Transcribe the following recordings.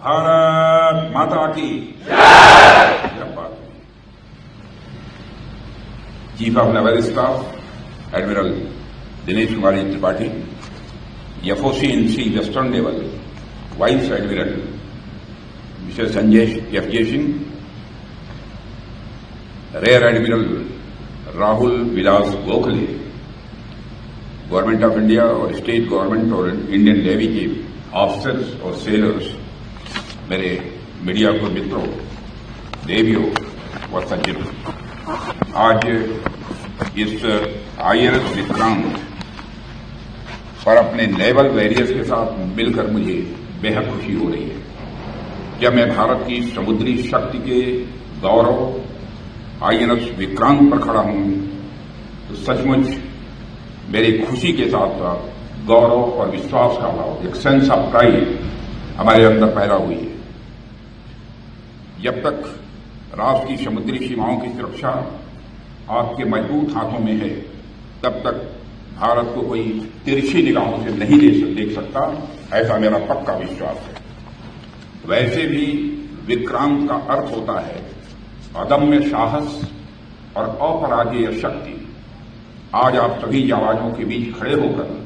भारत माता की chief of naval staff admiral Dinesh Kumari Tripathi, FOC in C western naval vice admiral mister Sanjay F Jaisingh, rear admiral Rahul Vilas Gokhale, government of India और state government और Indian navy के officers और sailors, मेरे media को मित्रों, देवियों व सज्जनों, आज इस आईएनएस विक्रांत पर अपने नेवल वॉरियर्स के साथ मिलकर मुझे बेहद खुशी हो रही है। जब मैं भारत की समुद्री शक्ति के गौरव आईएनएस विक्रांत पर खड़ा हूं तो सचमुच मेरी खुशी के साथ साथ गौरव और विश्वास का भाव, एक सेंस ऑफ प्राइड हमारे अंदर पैदा हुई है। जब तक राष्ट्र की समुद्री सीमाओं की सुरक्षा आपके मजबूत हाथों में है, तब तक भारत को कोई तिरछी निगाहों से नहीं देख सकता, ऐसा मेरा पक्का विश्वास है। वैसे भी विक्रांत का अर्थ होता है अदम्य साहस और अपराजेय शक्ति। आज आप सभी जाबाजों के बीच खड़े होकर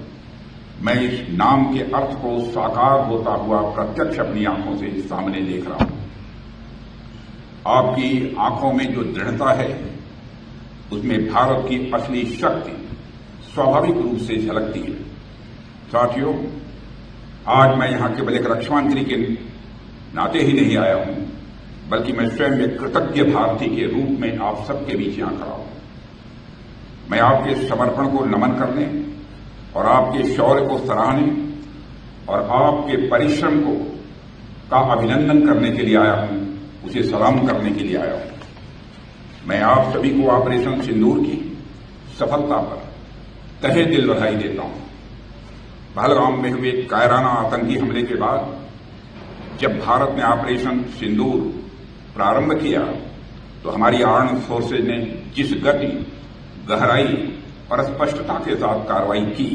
मैं इस नाम के अर्थ को साकार होता हुआ प्रत्यक्ष अपनी आंखों से सामने देख रहा हूं। आपकी आंखों में जो दृढ़ता है, उसमें भारत की असली शक्ति स्वाभाविक रूप से झलकती है। साथियों, आज मैं यहां केवल एक रक्षामंत्री के नाते ही नहीं आया हूं, बल्कि मैं स्वयं एक कृतज्ञ भारतीय के रूप में आप सबके बीच यहां खड़ा हूं। मैं आपके समर्पण को नमन करने और आपके शौर्य को सराहने और आपके परिश्रम को का अभिनंदन करने के लिए आया हूं, उसे सलाम करने के लिए आया हूं। मैं आप सभी को ऑपरेशन सिंदूर की सफलता पर तहे दिल बधाई देता हूं। पहलगाम में हुए कायराना आतंकी हमले के बाद जब भारत ने ऑपरेशन सिंदूर प्रारंभ किया तो हमारी आर्म्ड फोर्सेज ने जिस गति, गहराई और स्पष्टता के साथ कार्रवाई की,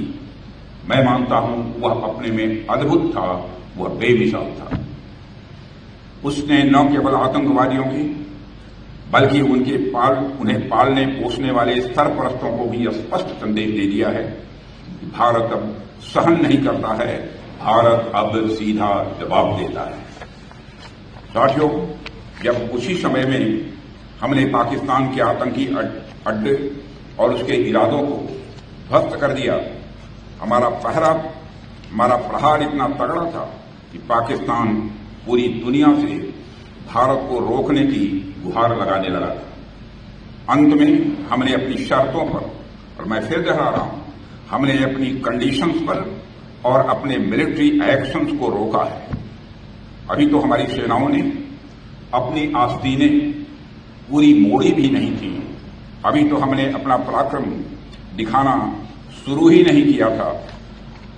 मैं मानता हूं वह अपने में अद्भुत था, वह बेमिसाल था। उसने न केवल आतंकवादियों की बल्कि उन्हें पालने पोसने वाले सरपरस्तों को भी स्पष्ट संदेश दे दिया है कि भारत अब सहन नहीं करता है, भारत अब सीधा जवाब देता है। साथियों, जब उसी समय में हमने पाकिस्तान के आतंकी अड्डे और उसके इरादों को ध्वस्त कर दिया, हमारा प्रहार इतना तगड़ा था कि पाकिस्तान पूरी दुनिया से भारत को रोकने की गुहार लगाने लगा था। अंत में हमने अपनी शर्तों पर, और मैं फिर दोहरा रहा हूं, हमने अपनी कंडीशंस पर और अपने मिलिट्री एक्शंस को रोका है। अभी तो हमारी सेनाओं ने अपनी आस्तीनें पूरी मोड़ी भी नहीं थी, अभी तो हमने अपना पराक्रम दिखाना शुरू ही नहीं किया था।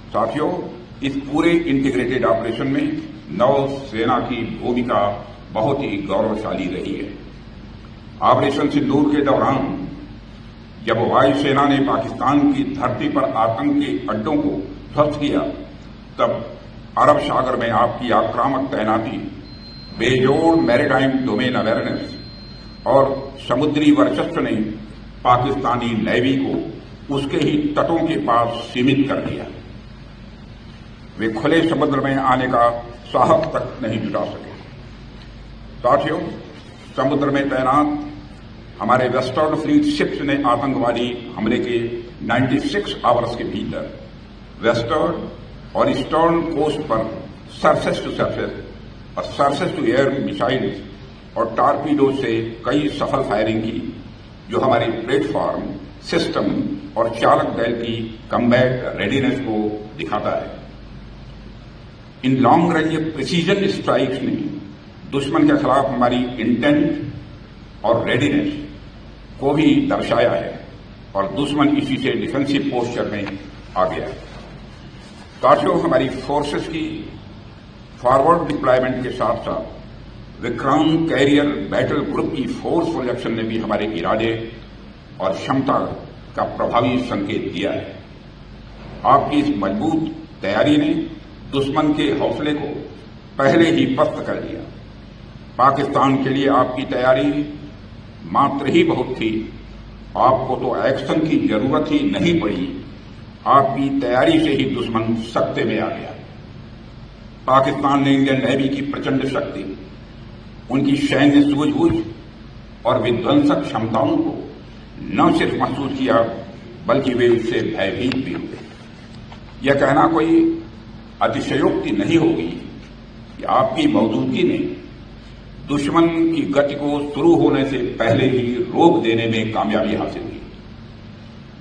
साथियों, इस पूरे इंटीग्रेटेड ऑपरेशन में नौसेना की भूमिका बहुत ही गौरवशाली रही है। ऑपरेशन सिंदूर के दौरान जब वायुसेना ने पाकिस्तान की धरती पर आतंक के अड्डों को ध्वस्त किया, तब अरब सागर में आपकी आक्रामक तैनाती, बेजोड़ मैरीटाइम डोमेन अवेयरनेस और समुद्री वर्चस्व ने पाकिस्तानी नेवी को उसके ही तटों के पास सीमित कर दिया। वे खुले समुद्र में आने का साहस तक नहीं जुटा सके। साथियों, समुद्र में तैनात हमारे वेस्टर्न फ्लीट शिप्स ने आतंकवादी हमले के 96 आवर्स के भीतर वेस्टर्न और ईस्टर्न कोस्ट पर सरफेस टू सरफेस और सरफेस टू एयर मिसाइल्स और टारपीडो से कई सफल फायरिंग की, जो हमारी प्लेटफॉर्म, सिस्टम और चालक दल की कम्बैट रेडीनेस को दिखाता है। In long range precision strikes ने दुश्मन के खिलाफ हमारी इंटेंट और रेडीनेस को भी दर्शाया है और दुश्मन इसी से डिफेंसिव पोस्चर में आ गया है। साथियों, हमारी फोर्सेस की फॉरवर्ड डिप्लॉयमेंट के साथ साथ विक्रांत कैरियर बैटल ग्रुप की फोर्सफुल एक्शन ने भी हमारे इरादे और क्षमता का प्रभावी संकेत दिया है। आपकी इस मजबूत तैयारी ने दुश्मन के हौसले को पहले ही पस्त कर दिया। पाकिस्तान के लिए आपकी तैयारी मात्र ही बहुत थी, आपको तो एक्शन की जरूरत ही नहीं पड़ी। आपकी तैयारी से ही दुश्मन सत्ते में आ गया। पाकिस्तान ने इंडियन नेवी की प्रचंड शक्ति, उनकी सैन्य सूझबूझ और विध्वंसक क्षमताओं को न सिर्फ महसूस किया, बल्कि वे उससे भयभीत भी हुए। यह कहना कोई अतिशयोक्ति नहीं होगी कि आपकी मौजूदगी ने दुश्मन की गति को शुरू होने से पहले ही रोक देने में कामयाबी हासिल की।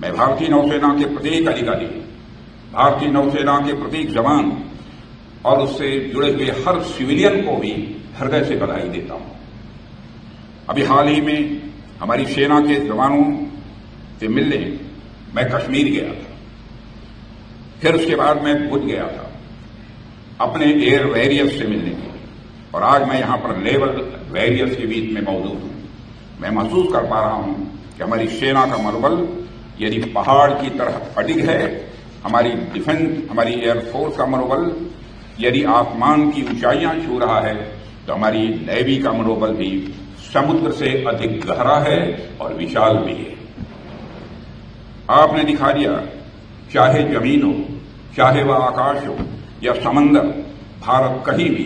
मैं भारतीय नौसेना के प्रत्येक अधिकारी, भारतीय नौसेना के प्रत्येक जवान और उससे जुड़े हुए हर सिविलियन को भी हृदय से बधाई देता हूं। अभी हाल ही में हमारी सेना के जवानों से मिलने मैं कश्मीर गया था। फिर उसके बाद मैं भूज गया था अपने एयर वॉरियर्स से मिलने के लिए, और आज मैं यहां पर नेवल वॉरियर्स के बीच में मौजूद हूं। मैं महसूस कर पा रहा हूं कि हमारी सेना का मनोबल यदि पहाड़ की तरह अडिग है, हमारी डिफेंस, हमारी एयरफोर्स का मनोबल यदि आसमान की ऊंचाइयां छू रहा है, तो हमारी नेवी का मनोबल भी समुद्र से अधिक गहरा है और विशाल भी है। आपने दिखा दिया, चाहे जमीन हो, चाहे वह आकाश हो या समंदर, भारत कहीं भी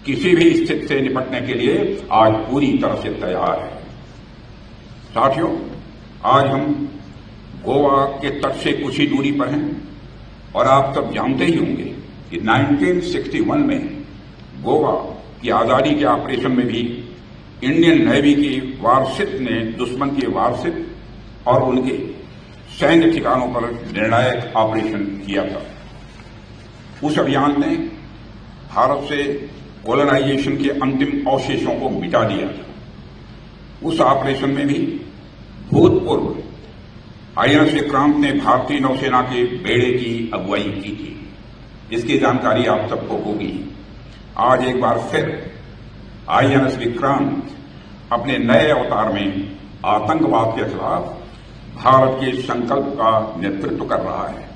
किसी भी स्थिति से निपटने के लिए आज पूरी तरह से तैयार है। साथियों, आज हम गोवा के तट से कुछ ही दूरी पर हैं और आप सब जानते ही होंगे कि 1961 में गोवा की आजादी के ऑपरेशन में भी इंडियन नेवी की वारशिप ने दुश्मन के वारशिप और उनके सैन्य ठिकानों पर निर्णायक ऑपरेशन किया था। उस अभियान ने भारत से कोलोनाइजेशन के अंतिम अवशेषों को मिटा दिया था। उस ऑपरेशन में भी भूतपूर्व आईएनएस विक्रांत ने भारतीय नौसेना के बेड़े की अगुवाई की थी। इसकी जानकारी आप सबको होगी। आज एक बार फिर आईएनएस विक्रांत अपने नए अवतार में आतंकवाद के खिलाफ भारत के संकल्प का नेतृत्व कर रहा है।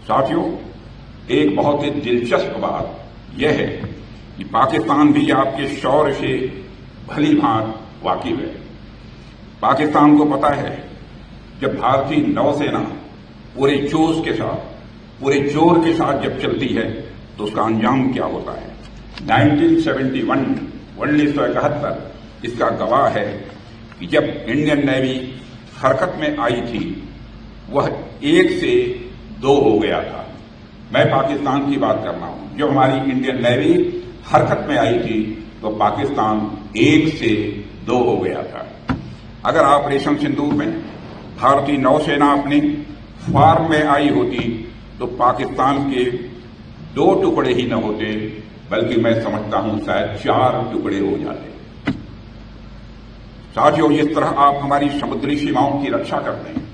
साथियों, एक बहुत ही दिलचस्प बात यह है कि पाकिस्तान भी आपके शौर्य से भली भांति वाकिफ है। पाकिस्तान को पता है, जब भारतीय नौसेना पूरे जोश के साथ, पूरे जोर के साथ जब चलती है तो उसका अंजाम क्या होता है। 1971 इसका गवाह है कि जब इंडियन नेवी हरकत में आई थी, वह 1 से 2 हो गया था। मैं पाकिस्तान की बात कर रहा हूं। जब हमारी इंडियन नेवी हरकत में आई थी तो पाकिस्तान 1 से 2 हो गया था। अगर ऑपरेशन सिंदूर में भारतीय नौसेना अपनी फार्म में आई होती तो पाकिस्तान के 2 टुकड़े ही न होते, बल्कि मैं समझता हूं शायद 4 टुकड़े हो जाते। साथियों, जिस तरह आप हमारी समुद्री सीमाओं की रक्षा करते हैं,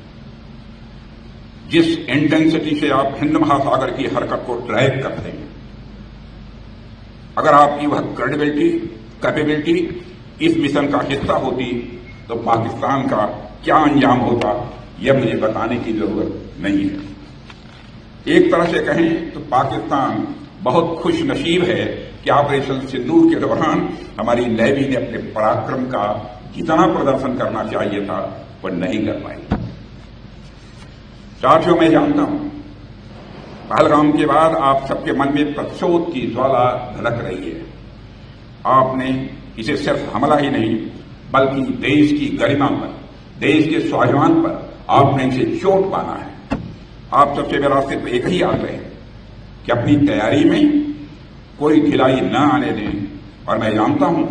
जिस इंटेंसिटी से आप हिंद महासागर की हरकत को ट्रैक करते हैं, अगर आपकी वह क्रेडिबिलिटी, कैपेबिलिटी इस मिशन का हिस्सा होती तो पाकिस्तान का क्या अंजाम होता, यह मुझे बताने की जरूरत नहीं है। एक तरह से कहें तो पाकिस्तान बहुत खुश नसीब है कि ऑपरेशन सिंदूर के दौरान हमारी नेवी ने अपने पराक्रम का जितना प्रदर्शन करना चाहिए था वह नहीं कर पाई। साथियों, मैं जानता हूं पहलगाम के बाद आप सबके मन में प्रतिशोध की ज्वाला धड़क रही है। आपने इसे सिर्फ हमला ही नहीं, बल्कि देश की गरिमा पर, देश के स्वाभिमान पर आपने इसे चोट पाना है। आप सबसे मेरा सिर्फ एक ही आग्रह है कि अपनी तैयारी में कोई ढिलाई न आने दें, और मैं जानता हूं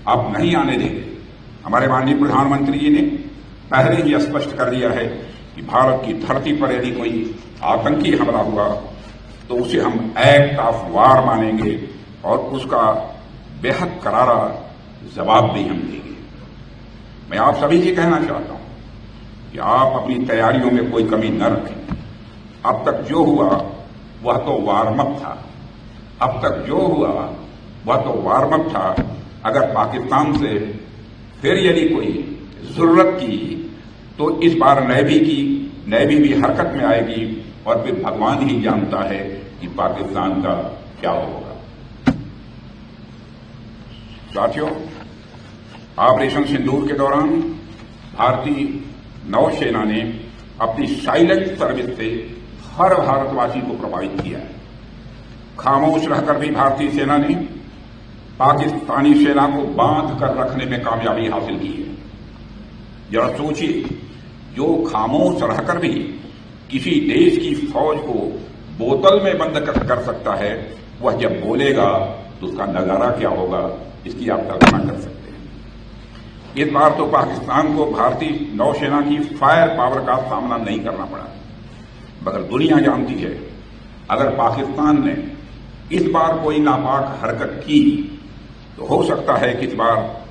आप नहीं आने देंगे। हमारे माननीय प्रधानमंत्री जी ने पहले ही स्पष्ट कर दिया है कि भारत की धरती पर यदि कोई आतंकी हमला हुआ तो उसे हम एक्ट ऑफ वार मानेंगे और उसका बेहद करारा जवाब भी हम देंगे। मैं आप सभी से कहना चाहता हूं कि आप अपनी तैयारियों में कोई कमी न रखें। अब तक जो हुआ वह तो वार्म अप था। अब तक जो हुआ वह तो वार्म अप था। अगर पाकिस्तान से फिर यदि कोई जरूरत की तो इस बार नेवी भी हरकत में आएगी, और फिर भगवान ही जानता है कि पाकिस्तान का क्या होगा। साथियों, ऑपरेशन सिंदूर के दौरान भारतीय नौसेना ने अपनी साइलेंट सर्विस से हर भारतवासी को प्रभावित किया है। खामोश रहकर भी भारतीय सेना ने पाकिस्तानी सेना को बांध कर रखने में कामयाबी हासिल की है। जरा सोचिए, जो खामोश रहकर भी किसी देश की फौज को बोतल में बंद कर सकता है, वह जब बोलेगा तो उसका नजारा क्या होगा, इसकी आप कल्पना कर सकते हैं। इस बार तो पाकिस्तान को भारतीय नौसेना की फायर पावर का सामना नहीं करना पड़ा, मगर दुनिया जानती है अगर पाकिस्तान ने इस बार कोई नापाक हरकत की तो हो सकता है कि इस बार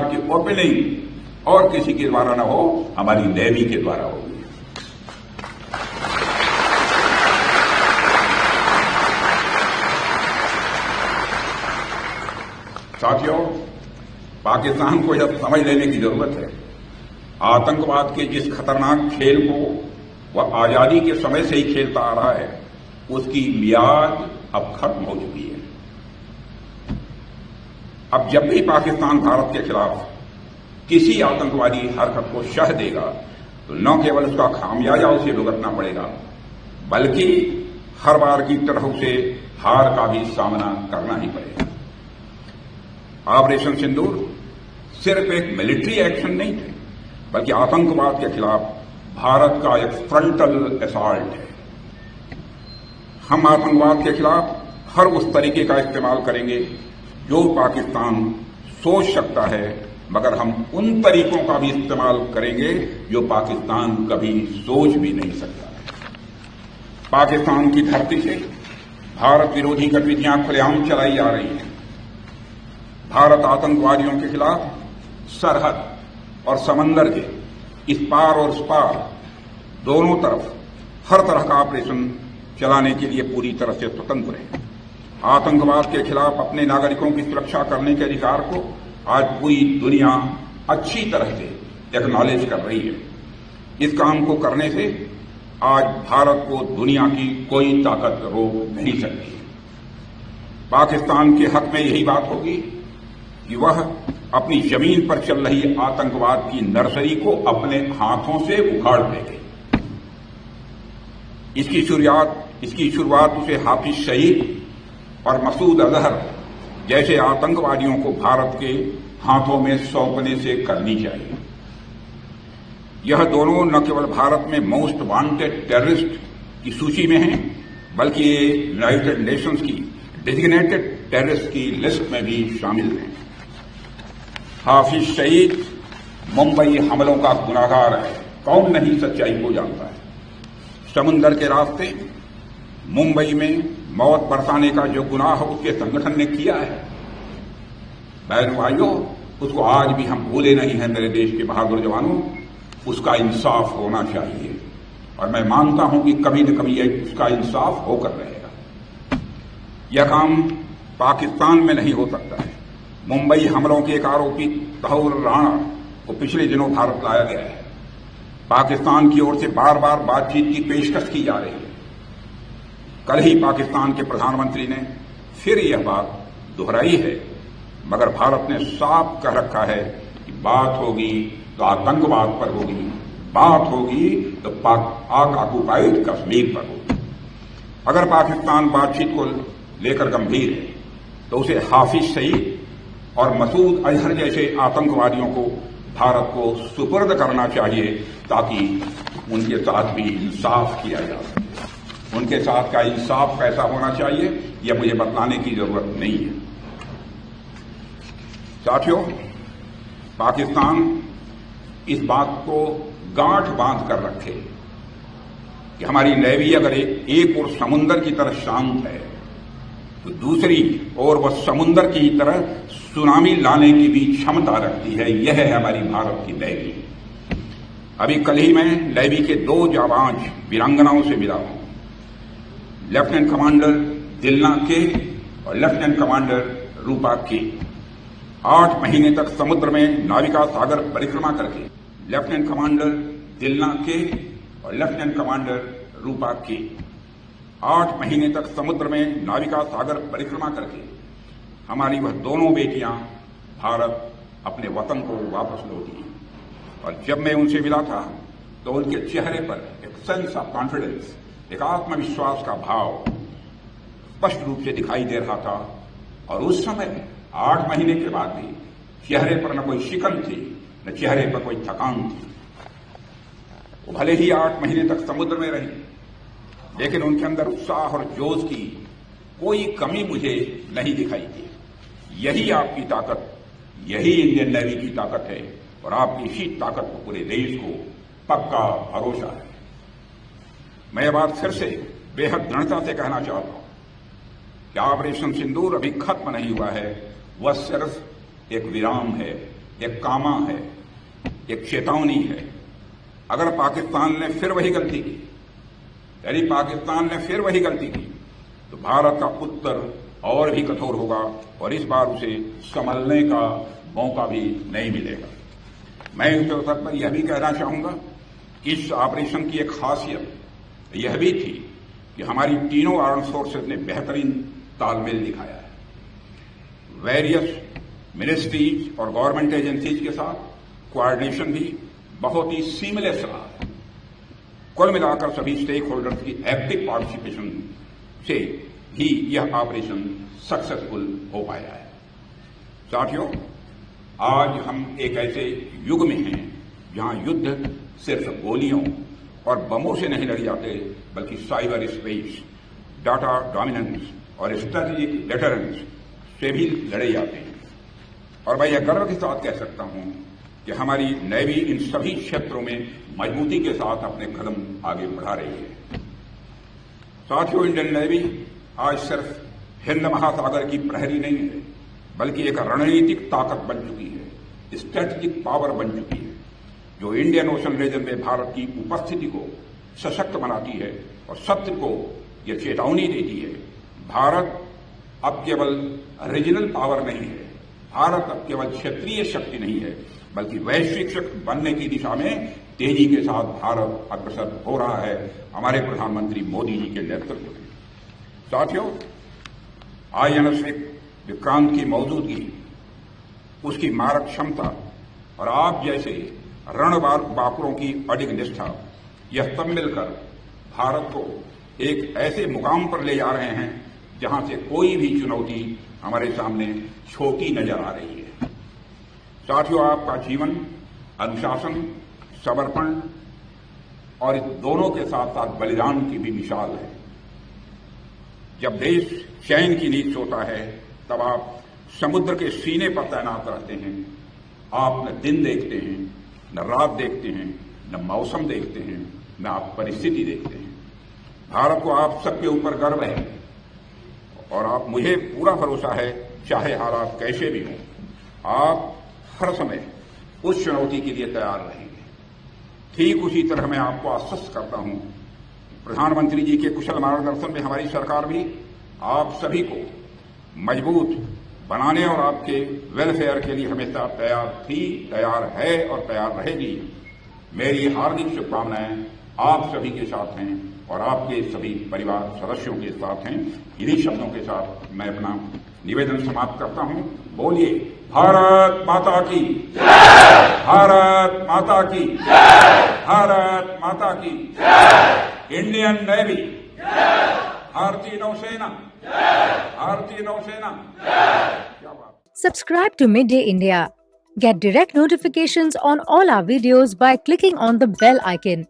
की ओपनिंग और किसी के द्वारा न हो, हमारी नेवी के द्वारा होगी। साथियों, पाकिस्तान को यह समझ लेने की जरूरत है, आतंकवाद के जिस खतरनाक खेल को वह आजादी के समय से ही खेलता आ रहा है, उसकी मियाद अब खत्म हो चुकी है। अब जब भी पाकिस्तान भारत के खिलाफ किसी आतंकवादी हरकत को शह देगा तो न केवल उसका खामियाजा उसे भुगतना पड़ेगा, बल्कि हर बार की तरह उसे हार का भी सामना करना ही पड़ेगा। ऑपरेशन सिंदूर सिर्फ एक मिलिट्री एक्शन नहीं थे, बल्कि आतंकवाद के खिलाफ भारत का एक फ्रंटल असॉल्ट है। हम आतंकवाद के खिलाफ हर उस तरीके का इस्तेमाल करेंगे जो पाकिस्तान सोच सकता है, मगर हम उन तरीकों का भी इस्तेमाल करेंगे जो पाकिस्तान कभी सोच भी नहीं सकता। पाकिस्तान की धरती से भारत विरोधी गतिविधियां खुलेआम चलाई जा रही हैं। भारत आतंकवादियों के खिलाफ सरहद और समंदर के इस पार और उस पार दोनों तरफ हर तरह का ऑपरेशन चलाने के लिए पूरी तरह से स्वतंत्र है। आतंकवाद के खिलाफ अपने नागरिकों की सुरक्षा करने के अधिकार को आज पूरी दुनिया अच्छी तरह से एक्नॉलेज कर रही है। इस काम को करने से आज भारत को दुनिया की कोई ताकत रोक नहीं सकती। पाकिस्तान के हक में यही बात होगी कि वह अपनी जमीन पर चल रही आतंकवाद की नर्सरी को अपने हाथों से उखाड़ देंगे। इसकी शुरुआत उसे हाफिज सईद और मसूद अजहर जैसे आतंकवादियों को भारत के हाथों में सौंपने से करनी चाहिए। यह दोनों न केवल भारत में मोस्ट वांटेड टेररिस्ट की सूची में हैं, बल्कि ये यूनाइटेड नेशंस की डेजिग्नेटेड टेररिस्ट की लिस्ट में भी शामिल हैं। हाफिज सईद मुंबई हमलों का गुनाहगार है, कौन नहीं सच्चाई को जानता है। समुंदर के रास्ते मुंबई में मौत बरसाने का जो गुनाह उसके संगठन ने किया है, बहन भाइयों, उसको आज भी हम भूले नहीं हैं। मेरे देश के बहादुर जवानों, उसका इंसाफ होना चाहिए और मैं मानता हूं कि कभी न कभी उसका इंसाफ होकर रहेगा। यह काम पाकिस्तान में नहीं हो सकता है। मुंबई हमलों के एक आरोपी तहूर राणा को पिछले दिनों भारत लाया गया है। पाकिस्तान की ओर से बार बार बातचीत की पेशकश की जा रही है। कल ही पाकिस्तान के प्रधानमंत्री ने फिर यह बात दोहराई है, मगर भारत ने साफ कह रखा है कि बात होगी तो आतंकवाद पर होगी, बात होगी तो पाक ऑक्युपाइड कश्मीर पर होगी। अगर पाकिस्तान बातचीत को लेकर गंभीर है तो उसे हाफिज सईद और मसूद अजहर जैसे आतंकवादियों को भारत को सुपुर्द करना चाहिए, ताकि उनके साथ भी इंसाफ किया जा सके। उनके साथ का इंसाफ कैसा होना चाहिए, यह मुझे बतलाने की जरूरत नहीं है। साथियों, पाकिस्तान इस बात को गांठ बांध कर रखे कि हमारी नेवी अगर एक ओर समुंदर की तरह शांत है तो दूसरी ओर वह समुंदर की तरह सुनामी लाने की भी क्षमता रखती है। यह है हमारी भारत की नेवी। अभी कल ही मैं नेवी के 2 जाबाज वीरांगनाओं से मिला हूं, लेफ्टिनेंट कमांडर दिलना के और लेफ्टिनेंट कमांडर रूपा के। 8 महीने तक समुद्र में नाविका सागर परिक्रमा करके लेफ्टिनेंट कमांडर दिलना के और लेफ्टिनेंट कमांडर रूपा के 8 महीने तक समुद्र में नाविका सागर परिक्रमा करके हमारी वह दोनों बेटियां भारत अपने वतन को वापस लौटी। और जब मैं उनसे मिला था तो उनके चेहरे पर एक सेंस ऑफ कॉन्फिडेंस, एक आत्मविश्वास का भाव स्पष्ट रूप से दिखाई दे रहा था। और उस समय 8 महीने के बाद भी चेहरे पर न कोई शिकन थी, न चेहरे पर कोई थकान थी। वो भले ही 8 महीने तक समुद्र में रही, लेकिन उनके अंदर उत्साह और जोश की कोई कमी मुझे नहीं दिखाई दी। यही आपकी ताकत, यही इंडियन नेवी की ताकत है। और आपकी इसी ताकत को पूरे देश को पक्का भरोसा है। मैं ये बात फिर से बेहद दृढ़ता से कहना चाहता हूं कि ऑपरेशन सिंदूर अभी खत्म नहीं हुआ है। वह सिर्फ एक विराम है, एक कामा है, एक चेतावनी है। अगर पाकिस्तान ने फिर वही गलती की, यदि पाकिस्तान ने फिर वही गलती की, तो भारत का उत्तर और भी कठोर होगा और इस बार उसे संभलने का मौका भी नहीं मिलेगा। मैं इस अवसर पर यह भी कहना चाहूंगा कि इस ऑपरेशन की एक खासियत यह भी थी कि हमारी तीनों आर्म फोर्सेज ने बेहतरीन तालमेल दिखाया है। वेरियस मिनिस्ट्रीज और गवर्नमेंट एजेंसीज के साथ कोऑर्डिनेशन भी बहुत ही सीमलेस रहा है। कुल मिलाकर सभी स्टेक होल्डर्स की एक्टिव पार्टिसिपेशन से ही यह ऑपरेशन सक्सेसफुल हो पाया है। साथियों, आज हम एक ऐसे युग में हैं जहां युद्ध सिर्फ गोलियों और बमों से नहीं लड़े जाते, बल्कि साइबर स्पेस, डाटा डोमिनेंस और स्ट्रेटेजिक डेटरेंस से भी लड़े जाते हैं। और मैं यह गर्व के साथ कह सकता हूं कि हमारी नेवी इन सभी क्षेत्रों में मजबूती के साथ अपने कदम आगे बढ़ा रही है। साथियों, इंडियन नेवी आज सिर्फ हिंद महासागर की प्रहरी नहीं है, बल्कि एक रणनीतिक ताकत बन चुकी है, स्ट्रेटेजिक पावर बन चुकी है, जो इंडियन ओशन रीजन में भारत की उपस्थिति को सशक्त बनाती है और शत्रु को यह चेतावनी देती है। भारत अब केवल रीजनल पावर नहीं है, भारत अब केवल क्षेत्रीय शक्ति नहीं है, बल्कि वैश्विक शक्ति बनने की दिशा में तेजी के साथ भारत अग्रसर हो रहा है, हमारे प्रधानमंत्री मोदी जी के नेतृत्व में। साथियों, INS विक्रांत की मौजूदगी, उसकी मारक क्षमता और आप जैसे रणबांकुरों की अडिग निष्ठा, यह सब मिलकर भारत को एक ऐसे मुकाम पर ले जा रहे हैं जहां से कोई भी चुनौती हमारे सामने छोटी नजर आ रही है। साथियों, आपका जीवन अनुशासन, समर्पण और इस दोनों के साथ साथ बलिदान की भी मिसाल है। जब देश चैन की नींद सोता है, तब आप समुद्र के सीने पर तैनात रहते हैं। आप न दिन देखते हैं, न रात देखते हैं, न मौसम देखते हैं, न आप परिस्थिति देखते हैं। भारत को आप सबके ऊपर गर्व है और आप, मुझे पूरा भरोसा है, चाहे हालात कैसे भी हों, आप हर समय उस चुनौती के लिए तैयार रहेंगे। ठीक उसी तरह मैं आपको आश्वस्त करता हूं, प्रधानमंत्री जी के कुशल मार्गदर्शन में हमारी सरकार भी आप सभी को मजबूत बनाने और आपके वेलफेयर के लिए हमेशा तैयार थी, तैयार है और तैयार रहेगी। मेरी हार्दिक शुभकामनाएं आप सभी के साथ हैं और आपके सभी परिवार सदस्यों के साथ हैं। इन्हीं शब्दों के साथ मैं अपना निवेदन समाप्त करता हूं। बोलिए भारत माता की जय, भारत माता की जय, भारत माता की जय। इंडियन नेवी जय, भारतीय नौसेना जय, भारतीय नौसेना जय। क्या बात। Subscribe to Midday India. Get direct notifications on all our videos by clicking on the bell icon.